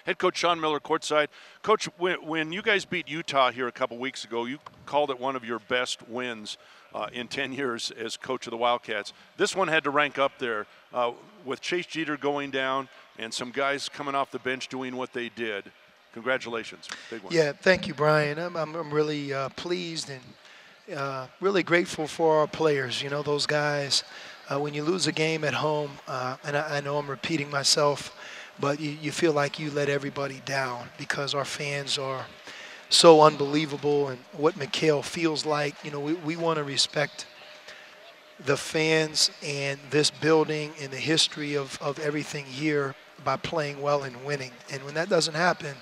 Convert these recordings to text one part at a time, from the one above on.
Head coach Sean Miller courtside. Coach, when you guys beat Utah here a couple weeks ago, you called it one of your best wins in 10 years as coach of the Wildcats. This one had to rank up there with Chase Jeter going down and some guys coming off the bench doing what they did. Congratulations. Big one. Yeah, thank you, Brian. I'm really pleased and really grateful for our players. You know, those guys, when you lose a game at home, and I know I'm repeating myself, but you feel like you let everybody down because our fans are so unbelievable, and what Mikhail feels like. You know, we want to respect the fans and this building and the history of everything here by playing well and winning. And when that doesn't happen,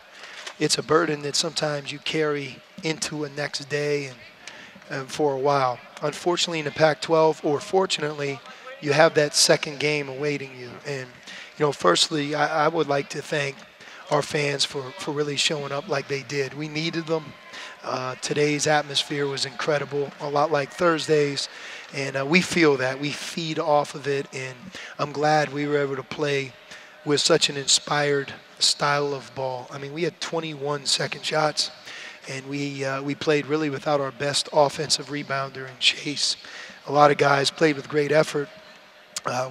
it's a burden that sometimes you carry into a next day and for a while. Unfortunately, in the Pac-12, or fortunately, you have that second game awaiting you. And, you know, firstly, I would like to thank our fans for really showing up like they did. We needed them. Today's atmosphere was incredible, a lot like Thursday's. And we feel that. We feed off of it. And I'm glad we were able to play with such an inspired style of ball. I mean, we had 21 second shots, and we played really without our best offensive rebounder in Chase. A lot of guys played with great effort.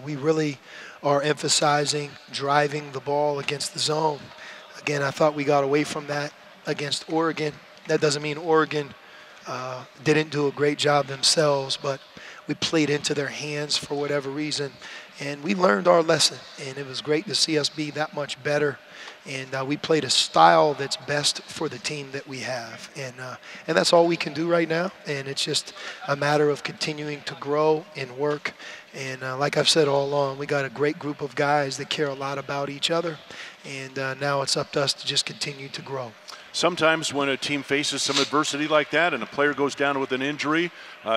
We really are emphasizing driving the ball against the zone. Again, I thought we got away from that against Oregon. That doesn't mean Oregon didn't do a great job themselves, but we played into their hands for whatever reason. And we learned our lesson, and it was great to see us be that much better. And we played a style that's best for the team that we have. And that's all we can do right now. And it's just a matter of continuing to grow and work. And like I've said all along, we got a great group of guys that care a lot about each other. And now it's up to us to just continue to grow. Sometimes when a team faces some adversity like that and a player goes down with an injury,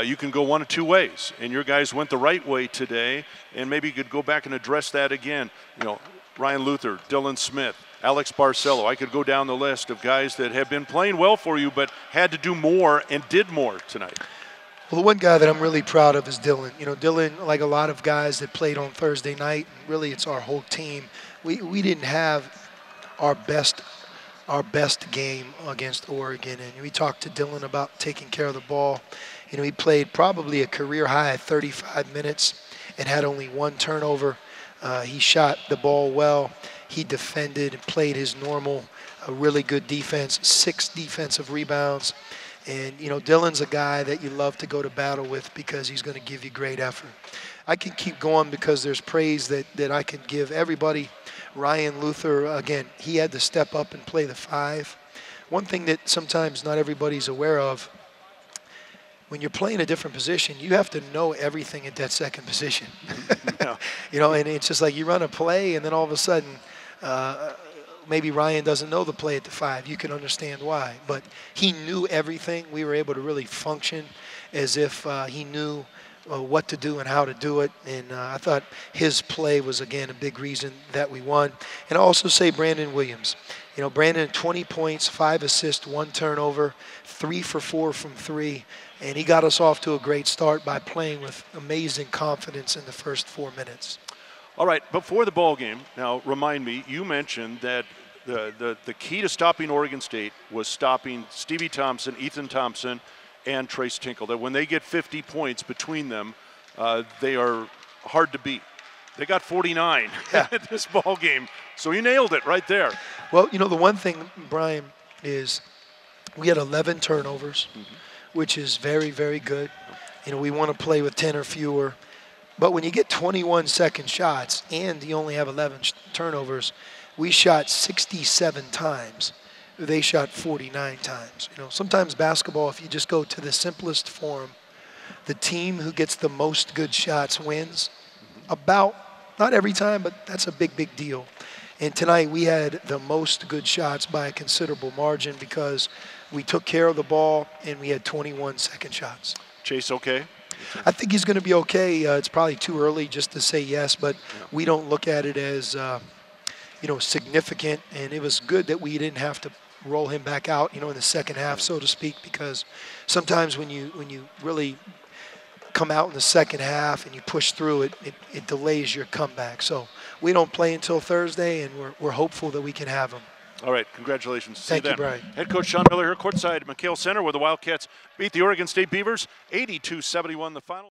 you can go one of two ways. And your guys went the right way today, and maybe you could go back and address that again. You know, Ryan Luther, Dylan Smith, Alex Barcelo. I could go down the list of guys that have been playing well for you but had to do more and did more tonight. Well, the one guy that I'm really proud of is Dylan. You know, Dylan, like a lot of guys that played on Thursday night, really it's our whole team. We didn't have our best game against Oregon, and we talked to Dylan about taking care of the ball. You know, he played probably a career high 35 minutes and had only one turnover. He shot the ball well. He defended and played his normal, really good defense, 6 defensive rebounds. And, you know, Dylan's a guy that you love to go to battle with because he's going to give you great effort. I can keep going because there's praise that I can give everybody. Ryan Luther, again, he had to step up and play the 5. One thing that sometimes not everybody's aware of, when you're playing a different position, you have to know everything at that second position. Yeah. You know, and it's just like you run a play, and then all of a sudden, maybe Ryan doesn't know the play at the 5. You can understand why. But he knew everything. We were able to really function as if he knew what to do and how to do it. And I thought his play was, again, a big reason that we won. And I also say Brandon Williams. You know, Brandon, 20 points, 5 assists, 1 turnover, 3 for 4 from 3. And he got us off to a great start by playing with amazing confidence in the first 4 minutes. All right, before the ball game, now remind me, you mentioned that the key to stopping Oregon State was stopping Stevie Thompson, Ethan Thompson, and Trace Tinkle. That when they get 50 points between them, they are hard to beat. They got 49 at this ball game, so you nailed it right there. Well, you know, the one thing, Brian, is we had 11 turnovers, which is very, very good. You know, we want to play with 10 or fewer. But when you get 21 second shots and you only have 11 turnovers, we shot 67 times. They shot 49 times. You know, sometimes basketball, if you just go to the simplest form, the team who gets the most good shots wins. About, not every time, but that's a big, big deal. And tonight we had the most good shots by a considerable margin because we took care of the ball and we had 21 second shots. Chase, okay? I think he's going to be okay. It's probably too early just to say yes, but we don't look at it as, you know, significant. And it was good that we didn't have to roll him back out, you know, in the second half, so to speak, because sometimes when you really come out in the second half and you push through it, it delays your comeback. So we don't play until Thursday, and we're hopeful that we can have him. All right, congratulations. Thank you, Brian. Head coach Sean Miller here, courtside McHale Center, where the Wildcats beat the Oregon State Beavers 82-71 the final.